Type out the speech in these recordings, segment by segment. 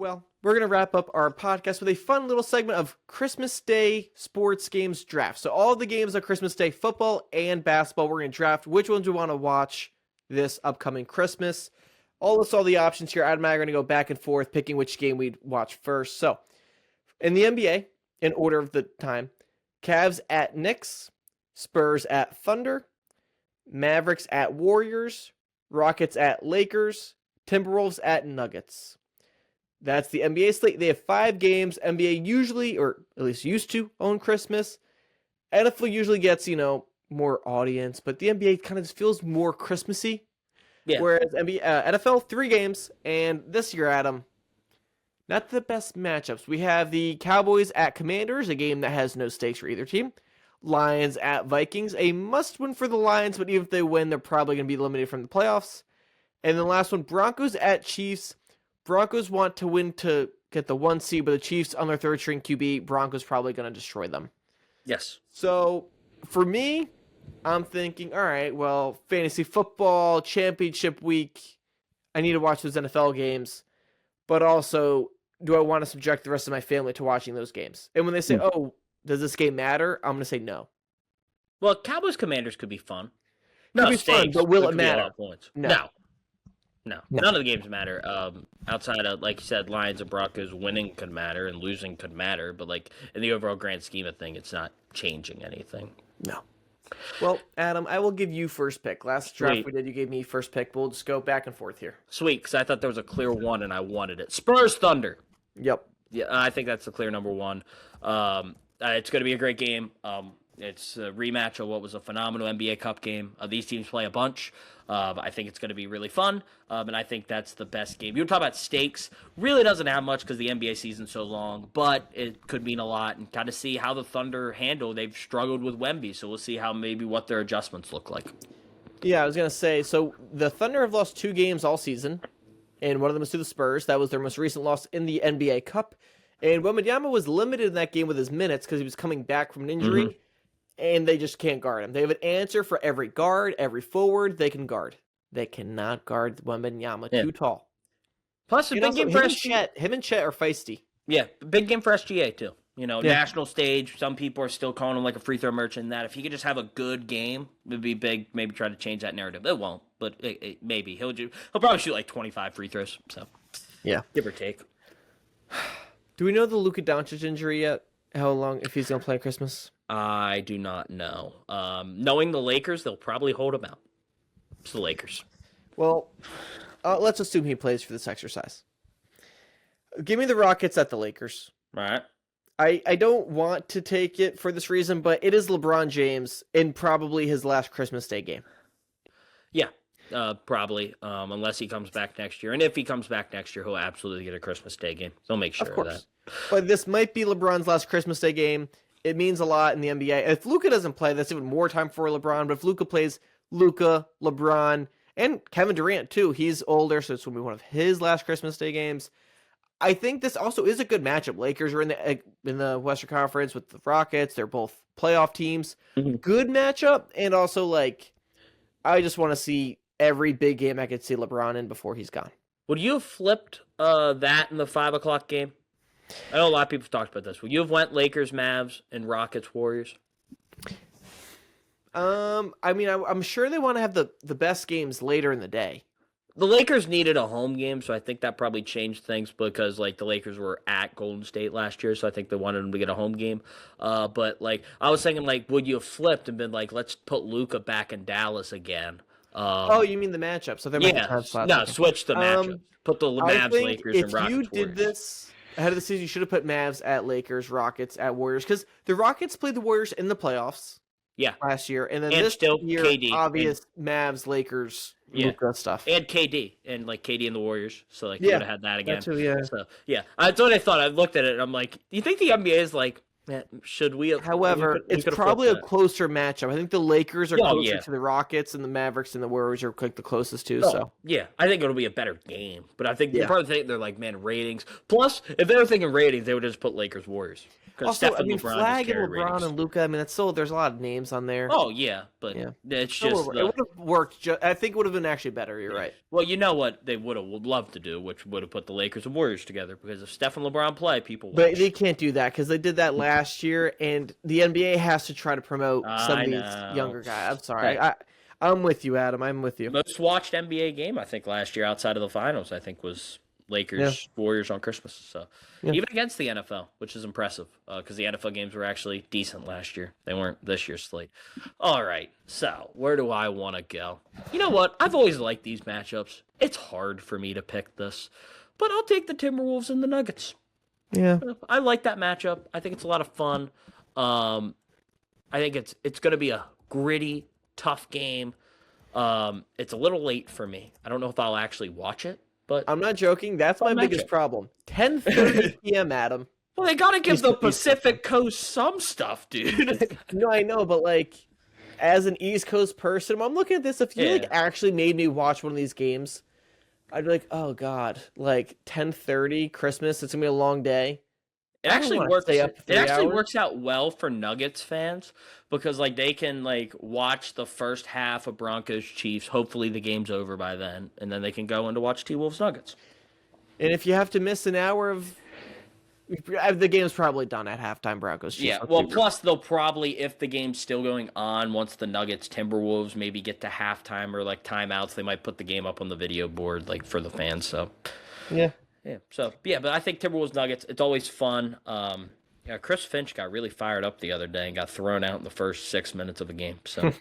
Well, we're going to wrap up our podcast with a fun little segment of Christmas Day sports games draft. So all the games on Christmas Day, football and basketball, we're going to draft which ones we want to watch this upcoming Christmas. All the options here. Adam and I are going to go back and forth picking which game we'd watch first. So in the NBA, in order of the time, Cavs at Knicks, Spurs at Thunder, Mavericks at Warriors, Rockets at Lakers, Timberwolves at Nuggets. That's the NBA slate. They have 5 games. NBA usually, or at least used to, own Christmas. NFL usually gets, more audience, but the NBA kind of just feels more Christmassy. Yeah. Whereas NFL, 3 games, and this year, Adam, not the best matchups. We have the Cowboys at Commanders, a game that has no stakes for either team. Lions at Vikings, a must-win for the Lions, but even if they win, they're probably going to be eliminated from the playoffs. And then the last one, Broncos at Chiefs. Broncos want to win to get the 1 seed, but the Chiefs on their third-string QB, Broncos probably going to destroy them. Yes. So, for me, I'm thinking, all right, well, fantasy football, championship week, I need to watch those NFL games, but also, do I want to subject the rest of my family to watching those games? And when they say, oh, does this game matter? I'm going to say no. Well, Cowboys-Commanders could be fun. Could be fun, but will it matter? No, none of the games matter. Outside of, like you said, Lions and Broncos, winning could matter and losing could matter, but in the overall grand scheme of things, it's not changing anything. No. Well, Adam, I will give you first pick. Last draft we did, you gave me first pick. We'll just go back and forth here. Sweet, because I thought there was a clear one and I wanted it. Spurs Thunder. Yep. Yeah, I think that's the clear number one. It's going to be a great game. It's a rematch of what was a phenomenal NBA Cup game. These teams play a bunch. I think it's going to be really fun, and I think that's the best game. You were talking about stakes. Really doesn't have much because the NBA season's so long, but it could mean a lot, and kind of see how the Thunder handle. They've struggled with Wemby, so we'll see what their adjustments look like. Yeah, I was going to say, so the Thunder have lost 2 games all season, and one of them was to the Spurs. That was their most recent loss in the NBA Cup, and Wembanyama was limited in that game with his minutes because he was coming back from an injury. Mm-hmm. And they just can't guard him. They have an answer for every guard, every forward they can guard. They cannot guard Wembanyama, too tall. Plus, a big game for SGA. Him and Chet are feisty. Yeah, big game for SGA, too. National stage, some people are still calling him like a free throw merchant. That if he could just have a good game, it would be big. Maybe try to change that narrative. It won't, but maybe. He'll probably shoot like 25 free throws. So, yeah, give or take. Do we know the Luka Doncic injury yet? How long, if he's going to play Christmas? I do not know. Knowing the Lakers, they'll probably hold him out. It's the Lakers. Well, let's assume he plays for this exercise. Give me the Rockets at the Lakers. All right. I don't want to take it for this reason, but it is LeBron James in probably his last Christmas Day game. Yeah, probably, unless he comes back next year. And if he comes back next year, he'll absolutely get a Christmas Day game. So make sure of that. But this might be LeBron's last Christmas Day game. It means a lot in the NBA. If Luka doesn't play, that's even more time for LeBron. But if Luka plays, Luka, LeBron, and Kevin Durant too. He's older, so it's going to be one of his last Christmas Day games. I think this also is a good matchup. Lakers are in the Western Conference with the Rockets. They're both playoff teams. Mm-hmm. Good matchup, and also I just want to see every big game I could see LeBron in before he's gone. Would you have flipped that in the 5:00 game? I know a lot of people have talked about this. Would you have went Lakers, Mavs, and Rockets, Warriors? I'm sure they want to have the best games later in the day. The Lakers needed a home game, so I think that probably changed things because the Lakers were at Golden State last year, so I think they wanted them to get a home game. But I was thinking would you have flipped and been let's put Luka back in Dallas again? You mean the matchup? So there might be time slots. No, switch the matchup. Put the Mavs, Lakers, and Rockets. If you did this ahead of the season, you should have put Mavs at Lakers, Rockets at Warriors, because the Rockets played the Warriors in the playoffs. Yeah, last year, and then this year, KD, obvious Mavs, Lakers, Luka stuff, and KD, and KD and the Warriors. So you would have had that again. That's what, So that's what I thought. I looked at it and I'm like, do you think the NBA is Man, should we? However, it's probably a closer matchup. I think the Lakers are closer to the Rockets, and the Mavericks and the Warriors are like the closest too. So yeah, I think it'll be a better game. But I think they probably think they're like, man, ratings. Plus, if they were thinking ratings, they would just put Lakers Warriors. Also, I mean, Flag and LeBron and Luka. I mean, that's still there's a lot of names on there. Oh yeah, but it's just it would have worked. I think it would have been actually better. You're right. Well, you know what they would love to do, which would have put the Lakers and Warriors together, because if Steph and LeBron play, people watch. But they can't do that because they did that last year, and the NBA has to try to promote some of these younger guys. I'm sorry. I'm with you, Adam. I'm with you. Most watched NBA game, I think, last year outside of the finals, I think, was Lakers Warriors on Christmas. So even against the NFL, which is impressive, because the NFL games were actually decent last year. They weren't this year's slate. All right, so where do I want to go? You know what? I've always liked these matchups. It's hard for me to pick this, but I'll take the Timberwolves and the Nuggets. Yeah, I like that matchup. I think it's a lot of fun. I think it's going to be a gritty, tough game. It's a little late for me. I don't know if I'll actually watch it. But I'm not joking. That's my biggest problem. 10:30 p.m., Adam. Well, they got to give the Pacific Coast some stuff, dude. No, I know, but like, as an East Coast person, I'm looking at this. If you like actually made me watch one of these games, I'd be like, oh god, like 10:30 Christmas. It's gonna be a long day. It actually works out well for Nuggets fans, because like they can like watch the first half of Broncos Chiefs. Hopefully the game's over by then, and then they can go in to watch T-Wolves Nuggets. And if you have to miss an hour of the game's probably done at halftime, Broncos Chiefs. Yeah, well, plus they'll probably, if the game's still going on, once the Nuggets Timberwolves maybe get to halftime or like timeouts, they might put the game up on the video board like for the fans. So yeah. Yeah, so but I think Timberwolves Nuggets, it's always fun. Chris Finch got really fired up the other day and got thrown out in the first 6 minutes of the game. So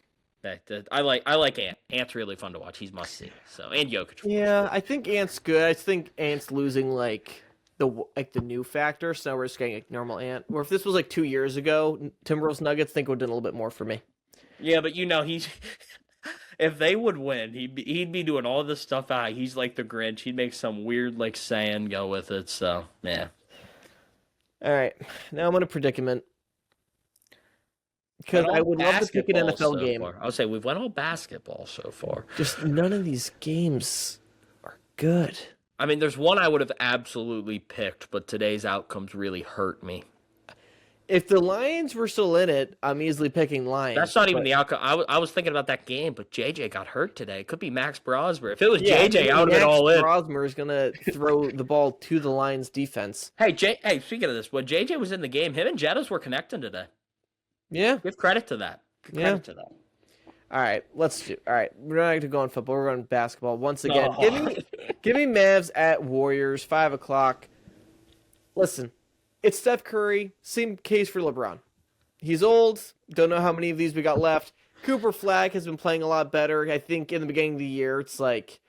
I like Ant. Ant's really fun to watch. He's must see. So and Jokic. Yeah, I think Ant's good. I think Ant's losing like the new factor. So we're just getting like normal Ant. Or if this was like 2 years ago, Timberwolves Nuggets, I think it would have done a little bit more for me. Yeah, but he's. If they would win, he'd be doing all this stuff out. He's like the Grinch. He'd make some weird like saying go with it. So yeah. All right, now I'm in a predicament because I would love to pick an NFL game. I would say we've went all basketball so far. Just none of these games are good. I mean, there's one I would have absolutely picked, but today's outcomes really hurt me. If the Lions were still in it, I'm easily picking Lions. That's not even the outcome. I was thinking about that game, but JJ got hurt today. It could be Max Brosmer. If it was JJ, I would have been all in. Brosmer is going to throw the ball to the Lions defense. Hey, speaking of this, when JJ was in the game, him and Jettas were connecting today. Yeah. Give credit to that. Credit to that. All right, All right, we're not going to go on football. We're going basketball once again. Give me Mavs at Warriors, 5 o'clock. Listen. It's Steph Curry, same case for LeBron. He's old, don't know how many of these we got left. Cooper Flag has been playing a lot better. I think in the beginning of the year, it's like,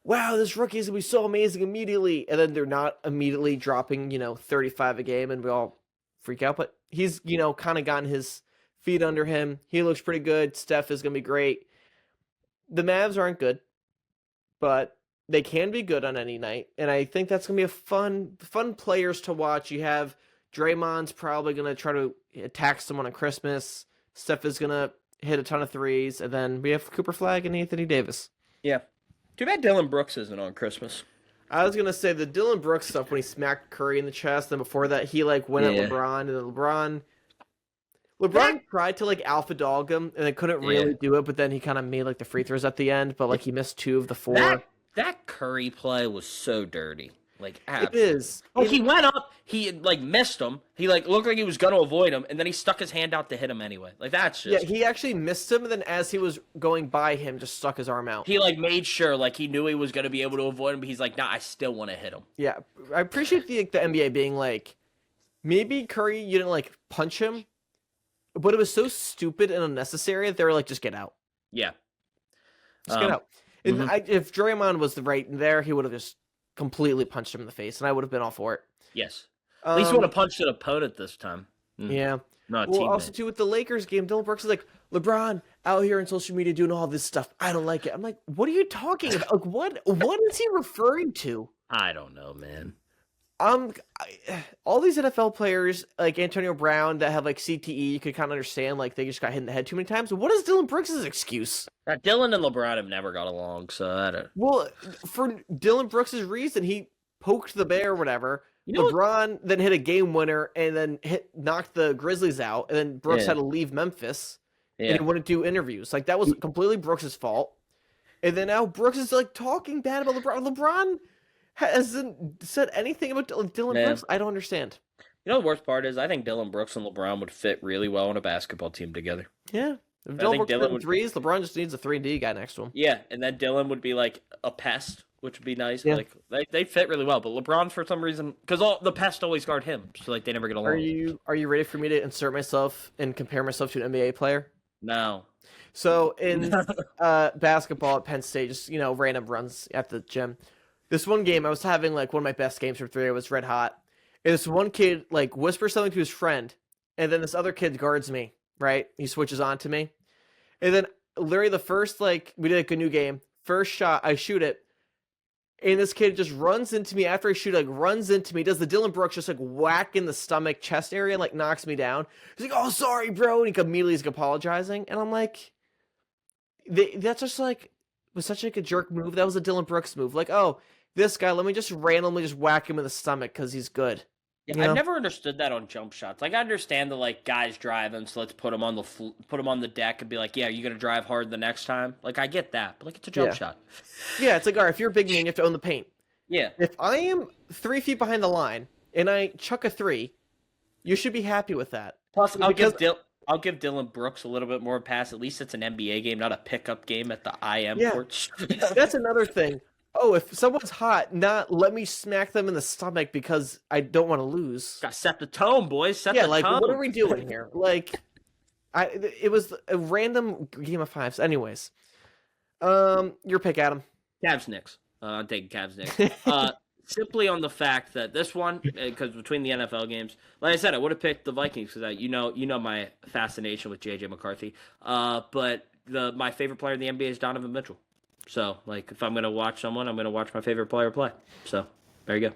wow, this rookie is going to be so amazing immediately. And then they're not immediately dropping, 35 a game, and we all freak out. But he's, kind of gotten his feet under him. He looks pretty good. Steph is going to be great. The Mavs aren't good, but they can be good on any night, and I think that's going to be a fun players to watch. You have Draymond's probably going to try to attack someone on Christmas. Steph is going to hit a ton of threes, and then we have Cooper Flag and Anthony Davis. Yeah. Too bad Dylan Brooks isn't on Christmas. I was going to say the Dylan Brooks stuff when he smacked Curry in the chest, and before that he went at LeBron, and then LeBron tried to alpha dog him, and they couldn't really do it, but then he kind of made the free throws at the end, but he missed 2 of the 4. That Curry play was so dirty. It is. Oh, he went up. He missed him. He looked like he was gonna avoid him, and then he stuck his hand out to hit him anyway. That's just. Yeah, he actually missed him, and then as he was going by him, just stuck his arm out. He made sure he knew he was gonna be able to avoid him, but he's like, nah, I still want to hit him. Yeah, I appreciate the NBA being maybe Curry, you didn't punch him, but it was so stupid and unnecessary that they were just get out. Yeah, just get out. And if Draymond was right there, he would have just completely punched him in the face, and I would have been all for it. Yes. At least he would have punched an opponent this time. Yeah. Not a teammate. Also, too, with the Lakers game, Dylan Brooks is like, LeBron out here on social media doing all this stuff. I don't like it. I'm like, what are you talking about? What is he referring to? I don't know, man. All these NFL players like Antonio Brown that have like CTE, you could kind of understand like they just got hit in the head too many times. What is Dylan Brooks' excuse? Dylan and LeBron have never got along, so I don't. Well, for Dylan Brooks' reason, he poked the bear or whatever. You know LeBron then hit a game winner and then knocked the Grizzlies out, and then Brooks had to leave Memphis and he wouldn't do interviews. Like that was completely Brooks' fault. And then now Brooks is like talking bad about LeBron. LeBron hasn't said anything about Dylan Brooks. I don't understand. You know the worst part is I think Dylan Brooks and LeBron would fit really well on a basketball team together. Yeah. If Dylan Brooks would threes, LeBron just needs a 3D guy next to him. Yeah, and then Dylan would be like a pest, which would be nice. Yeah. Like they fit really well, but LeBron for some reason, because all the pests always guard him, so like they never get along. Are you ready for me to insert myself and compare myself to an NBA player? No. So in basketball at Penn State, just random runs at the gym. This one game, I was having like one of my best games from 3. I was red hot. And this one kid like whispers something to his friend, and then this other kid guards me. Right? He switches on to me. And then literally the first, we did like a new game. First shot, I shoot it. And this kid just runs into me after I shoot, runs into me, does the Dylan Brooks just whack in the stomach, chest area, and knocks me down. He's like, "Oh, sorry, bro." And he immediately is apologizing. And I'm like, that's just was such a jerk move. That was a Dylan Brooks move. Like, oh, this guy, let me just randomly just whack him in the stomach because he's good. Yeah, I've never understood that on jump shots. Like, I understand the guys driving, so let's put them on the deck and be like, "Yeah, are you gonna drive hard the next time?" Like, I get that, but it's a jump shot. Yeah, it's like, all right, if you're a big man, you have to own the paint. Yeah. If I am 3 feet behind the line and I chuck a 3, you should be happy with that. Plus, I'll give Dylan Brooks a little bit more pass. At least it's an NBA game, not a pickup game at the IM courts. That's another thing. Oh, if someone's hot, not let me smack them in the stomach because I don't want to lose. Gotta set the tone, boys. Set the tone. What are we doing here? It was a random game of 5s. Anyways, your pick, Adam. Cavs Knicks. I'm taking Cavs Knicks. Simply on the fact that this one, because between the NFL games, like I said, I would have picked the Vikings because you know my fascination with JJ McCarthy. But my favorite player in the NBA is Donovan Mitchell. So, if I'm going to watch someone, I'm going to watch my favorite player play. So, there you go.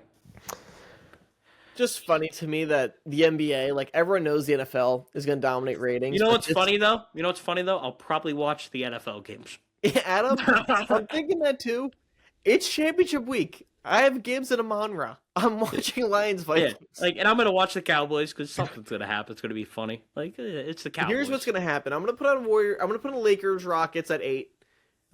Just funny to me that the NBA, everyone knows the NFL is going to dominate ratings. You know what's funny, though? I'll probably watch the NFL games. Adam, I'm thinking that, too. It's championship week. I have games in Amon-Ra. I'm watching Lions Vikings. Yeah, and I'm going to watch the Cowboys because something's going to happen. It's going to be funny. It's the Cowboys. Here's what's going to happen. I'm going to put on Lakers Rockets at 8.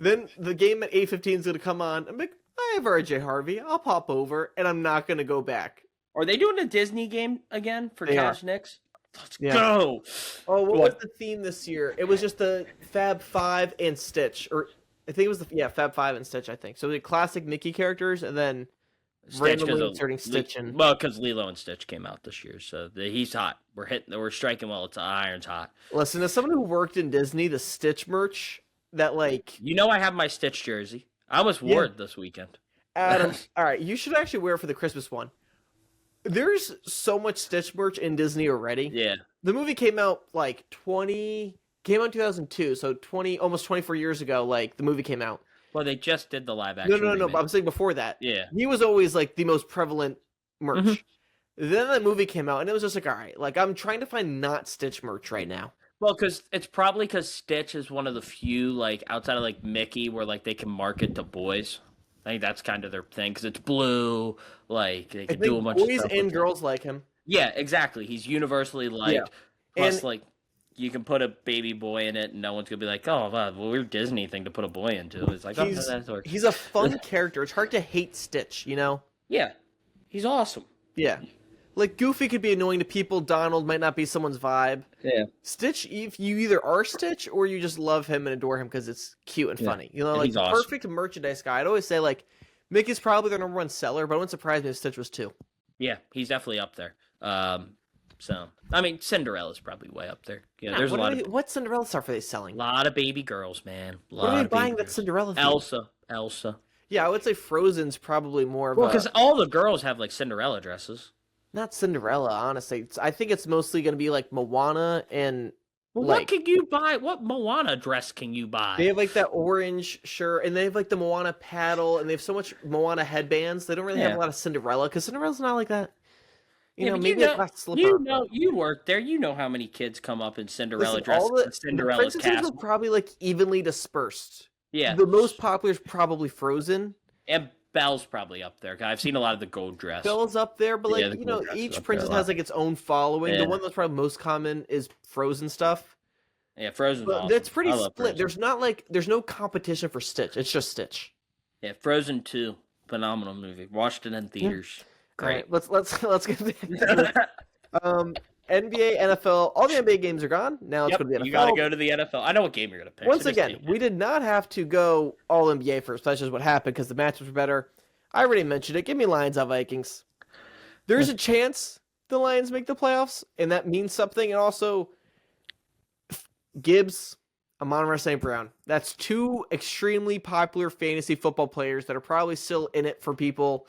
Then the game at 8:15 is going to come on. I'm like, I have RJ Harvey. I'll pop over, and I'm not going to go back. Are they doing a Disney game again for Cavs Knicks? Let's go. Oh, what was the theme this year? It was just the Fab Five and Stitch. Or I think it was Fab Five and Stitch, I think. So the classic Mickey characters, and then randomly inserting Stitch in. Well, because Lilo and Stitch came out this year, so he's hot. We're striking while it's iron's hot. Listen, as someone who worked in Disney, the Stitch merch... That I have my Stitch jersey. I almost wore it this weekend. Adam, all right, you should actually wear it for the Christmas one. There's so much Stitch merch in Disney already. Yeah. The movie came out in 2002, so almost 24 years ago. The movie came out. Well, they just did the live action. No. But I'm saying before that. Yeah. He was always the most prevalent merch. Mm-hmm. Then the movie came out, and it was just all right. I'm trying to find not Stitch merch right now. Well, it's probably because Stitch is one of the few, outside of, Mickey, where, they can market to boys. I think that's kind of their thing, because it's blue, they can do a bunch of stuff. Boys and girls like him. Yeah, exactly. He's universally liked. Yeah. Plus, you can put a baby boy in it, and no one's going to be like, oh, wow, weird Disney thing to put a boy into. It's he's a fun character. It's hard to hate Stitch, Yeah. He's awesome. Yeah. Goofy could be annoying to people. Donald might not be someone's vibe. Yeah. Stitch, if you either are Stitch or you just love him and adore him because it's cute and funny. He's awesome. Perfect merchandise guy. I'd always say, Mickey's probably their number one seller, but it wouldn't surprise me if Stitch was too. Yeah, he's definitely up there. Cinderella's probably way up there. Yeah, there's what Cinderella stuff are they selling? A lot of baby girls, man. What are they buying that Cinderella thing? Elsa. Yeah, I would say Frozen's probably more of because all the girls have, Cinderella dresses. Not Cinderella, honestly. I think it's mostly going to be Moana and Well, what Like can you buy? What Moana dress can you they buy? have like that orange shirt, and they have like the Moana paddle, and they have so much Moana headbands. They don't really have a Yeah. lot of Cinderella because Cinderella's not like that. Yeah, but Maybe like a slip on. you work there. You know how many kids come up in Cinderella Listen, all dresses in the Cinderella's princesses are castle. probably like evenly dispersed. Yeah. The most popular is probably Frozen. And Belle's probably up there. I've seen a lot of the gold dress. Belle's up there, but Yeah, the like gold dress is each up there a princess lot. has like its own following. The Yeah. one that's probably most common is Frozen stuff. Yeah, Frozen's But awesome. that's pretty I love split. Frozen. There's no competition for Stitch. It's just Stitch. Yeah, Frozen 2, phenomenal movie. Watched it in theaters. All Great. right, let's get back to it. NBA, NFL, all the NBA games are gone. Now let's Yep, go to the NFL. you got to go to the NFL. I know what game you're going to pick. Once so just again, take it. we did not have to go all NBA first. That's just what happened because the matchups were better. I already mentioned it. Give me Lions at Vikings. There's a chance the Lions make the playoffs, and that means something. And also, Gibbs, Amon-Ra St. Brown. That's two extremely popular fantasy football players that are probably still in it for people.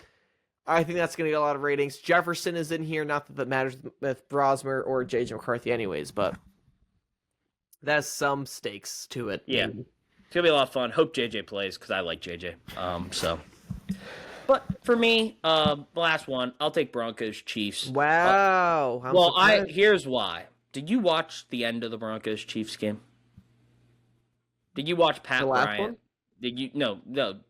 I think that's going to get a lot of ratings. Jefferson is in here. Not that that matters with Brosmer or J.J. McCarthy anyways, but that's some stakes to it. Yeah. maybe. It's going to be a lot of fun. Hope JJ plays because I like JJ. But for me, the last one, I'll take Broncos Chiefs. Wow. I'm Well, surprised. here's why. Did you watch the end of the Broncos Chiefs game? Did you watch Pat The last Bryant? one? Did you no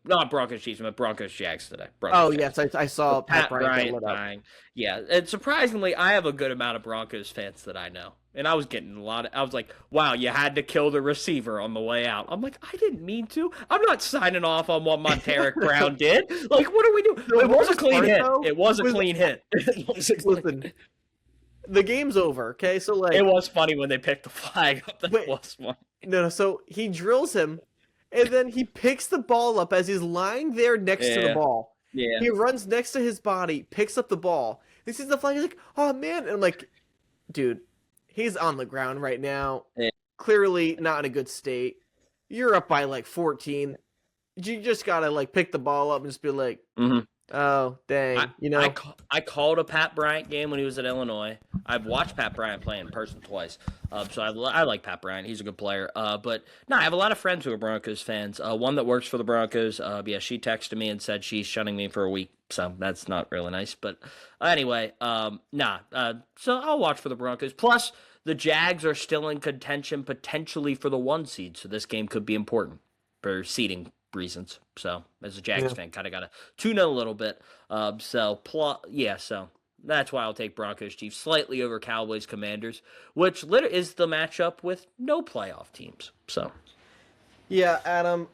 not Broncos Chiefs, but Broncos Jags today. Oh, Jags. yes. I saw So Pat Bryant get lit up. dying. Yeah, and surprisingly, I have a good amount of Broncos fans that I know, and I was getting a lot. I was like, "Wow, you had to kill the receiver on the way out." I'm like, I didn't mean to. I'm not signing off on what Monteric Brown did. Like, what are we doing? No, It was a worst clean part, hit. though, It was a was- clean hit. It was a clean Listen, hit. the game's over, okay? So, like, It was funny when they picked the flag up. That Wait. was funny. no, so he drills him, and then he picks the ball up as he's lying there next to the Yeah. ball. Yeah. He runs next to his body, picks up the ball. He sees the flag. He's like, "Oh man!" And I'm like, "Dude, he's on the ground right now. Yeah. Clearly not in a good state. You're up by like 14. You just gotta like pick the ball up and just be like, Mhm. oh dang, I called a Pat Bryant game when he was at Illinois. I've watched Pat Bryant play in person twice, so I like Pat Bryant. He's a good player. But no, I have a lot of friends who are Broncos fans. One that works for the Broncos. She texted me and said she's shunning me for a week, so that's not really nice. But anyway, so I'll watch for the Broncos. Plus, the Jags are still in contention potentially for the 1 seed, so this game could be important for seeding reasons. So as a Jags fan, kind of got to tune in a little bit. So that's why I'll take Broncos Chiefs slightly over Cowboys Commanders, which literally is the matchup with no playoff teams. So yeah, Adam.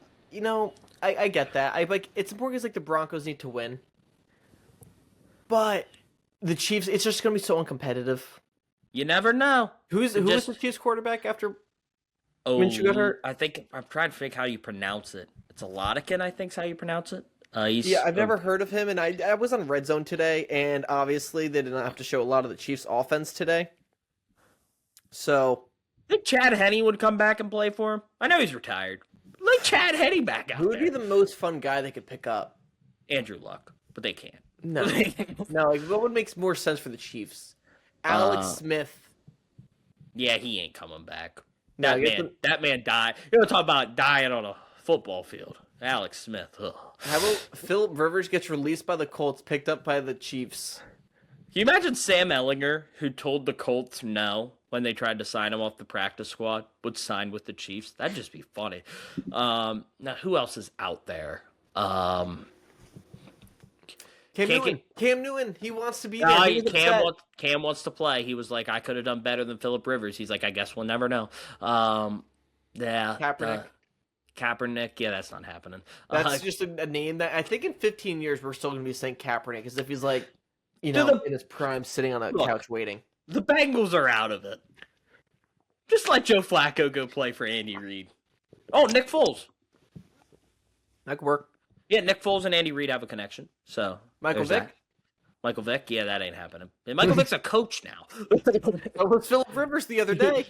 I get that. I like it's important because like the Broncos need to win, but the Chiefs, it's just gonna be so uncompetitive. you never know. Who is the Chiefs quarterback after? Minshew got hurt? I think I'm trying to think how you pronounce it. It's Oladikin, I think's how you pronounce it. Yeah, I've never heard of him, and I was on Red Zone today, and obviously they did not have to show a lot of the Chiefs' offense today. So, I think Chad Henne would come back and play for him. I know he's retired. Like Chad Henne back out who would there. be the most fun guy they could pick up? Andrew Luck, but they can't. No, no. Like, what would make more sense for the Chiefs? Alex Smith. Yeah, he ain't coming back. No, That man died. You want to talk about dying on a football field? Alex Smith. Ugh. How about Philip Rivers gets released by the Colts, picked up by the Chiefs? Can you imagine Sam Ellinger, who told the Colts no when they tried to sign him off the practice squad, would sign with the Chiefs? That'd just be funny. Now, who else is out there? Cam Newton, he wants to be there. He was upset. Cam wants to play. He was like, I could have done better than Philip Rivers. He's like, I guess we'll never know. Kaepernick, yeah, that's not happening. That's just a name that I think in 15 years we're still going to be saying Kaepernick as if he's like, in his prime, sitting on a couch waiting. The Bengals are out of it. Just let Joe Flacco go play for Andy Reid. Oh, Nick Foles. That could work. Yeah, Nick Foles and Andy Reid have a connection. So Michael there's Vick? that. Michael Vick, yeah, that ain't happening. And Michael Vick's a coach now. That was Philip Rivers the other day.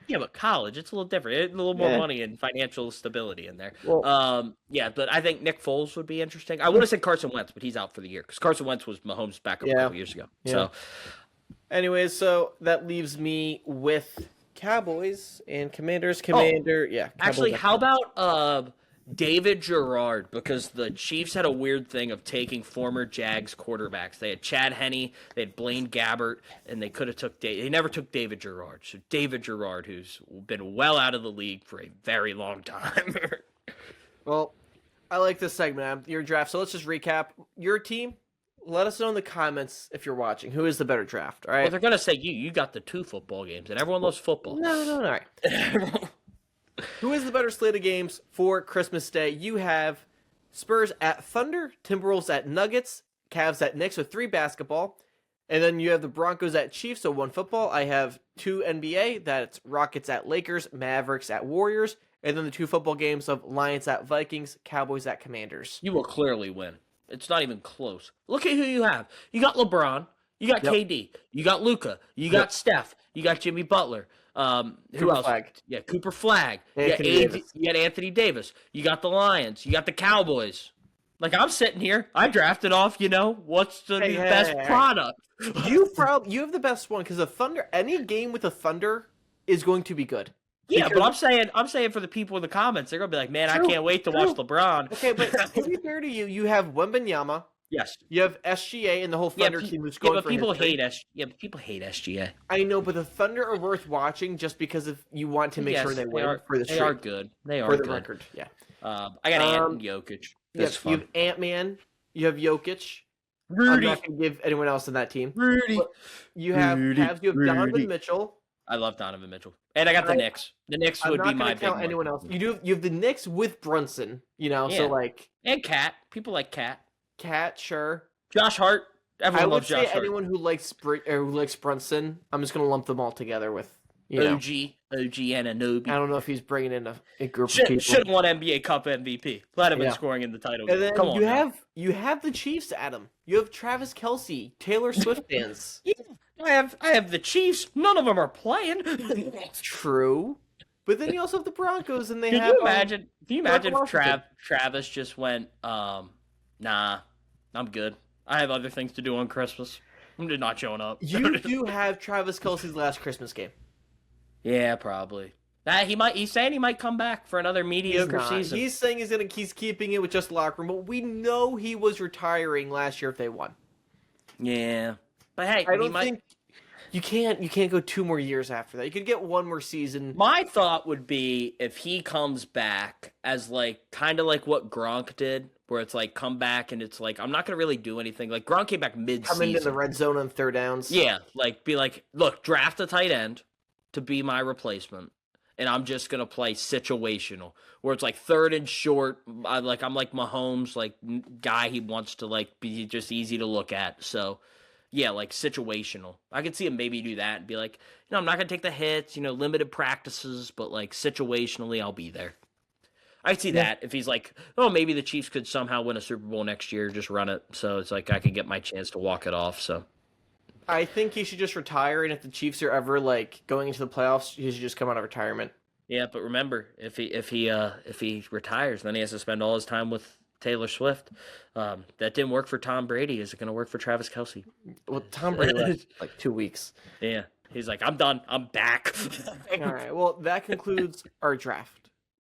Yeah, but college, it's a little different. It's a little more money and financial stability in there. Well, yeah, but I think Nick Foles would be interesting. I would have said Carson Wentz, but he's out for the year because Carson Wentz was Mahomes' backup a couple years ago. Yeah. So, anyways, so that leaves me with Cowboys and Commanders. Yeah. Actually, Cowboys how about David Gerard? Because the Chiefs had a weird thing of taking former Jags quarterbacks. They had Chad Henne, they had Blaine Gabbert, and they could have took they never took David Gerard. So David Gerard, who's been well out of the league for a very long time. Well, I like this segment. Your draft. So let's just recap. Your team. Let us know in the comments if you're watching. Who is the better draft? All right. Well, they're gonna say you got the 2 football games, and everyone loves football. No. All right. Who is the better slate of games for Christmas Day? You have Spurs at Thunder, Timberwolves at Nuggets, Cavs at Knicks with 3 basketball, and then you have the Broncos at Chiefs, so 1 football. I have 2 NBA. That's Rockets at Lakers, Mavericks at Warriors, and then the 2 football games of Lions at Vikings, Cowboys at Commanders. You will clearly win. It's not even close. Look at who you have. You got LeBron. You got KD. You got Luka. You got Steph. You got Jimmy Butler. Who else? Flagg. Yeah, Cooper Flagg. You got Anthony Davis. You got the Lions. You got the Cowboys. Like, I'm sitting here. I drafted off, what's the best product. You have the best one because the Thunder. Any game with the Thunder is going to be good. Yeah, but I'm saying for the people in the comments, they're gonna be like, man, I can't wait to watch LeBron. Okay, but to be fair to you, you have Wembanyama. Yes. You have SGA and the whole Thunder team who's going for people history. hate people hate SGA. I know, but the Thunder are worth watching just because if you want to make sure they win for the streak. They are good. They are for good. the record. Yeah. I got Ant and Jokic. That's fun. You have Ant-Man. You have Jokic. Rudy. I'm not going to give anyone else in that team. Rudy. You have Donovan Mitchell. I love Donovan Mitchell. And I got the Knicks. The Knicks would be my big one. Anyone else. You have the Knicks with Brunson, so like... And Cat. People like Cat. Cat, sure. Josh Hart. Everyone loves Josh Hart. I would say anyone who likes Brunson, I'm just going to lump them all together with, OG Anunoby. I don't know if he's bringing in a group of people. Should have won NBA Cup MVP. Glad I've been scoring in the title. And then Come on, you have the Chiefs, Adam. You have Travis Kelce, Taylor Swift fans. Yeah. I have the Chiefs. None of them are playing. True. But then you also have the Broncos, and Can you imagine if Travis just went, nah, I'm good. I have other things to do on Christmas. I'm just not showing up. You do have Travis Kelce's last Christmas game. Yeah, probably. He's saying he might come back for another mediocre season. He's saying he's keeping it with just locker room, but we know he was retiring last year if they won. Yeah. But hey, I don't think you can't go 2 more years after that. You could get 1 more season. My thought would be if he comes back as kind of like what Gronk did, where it's like come back and it's like I'm not gonna really do anything. Like Gronk came back mid-season. Come into the red zone on 3rd downs. Yeah, be like, look, draft a tight end to be my replacement, and I'm just gonna play situational, where it's like 3rd and short. I'm like Mahomes, guy he wants to be just easy to look at. So. Yeah, situational. I could see him maybe do that and be like, I'm not going to take the hits, limited practices, but situationally, I'll be there. I'd see that if he's like, oh, maybe the Chiefs could somehow win a Super Bowl next year, just run it. So it's like I could get my chance to walk it off. So I think he should just retire. And if the Chiefs are ever going into the playoffs, he should just come out of retirement. Yeah, but remember, if he retires, then he has to spend all his time with Taylor Swift. That didn't work for Tom Brady. Is it going to work for Travis Kelce? Well, Tom Brady left 2 weeks. Yeah. He's like, I'm done. I'm back. All right. Well, that concludes our draft.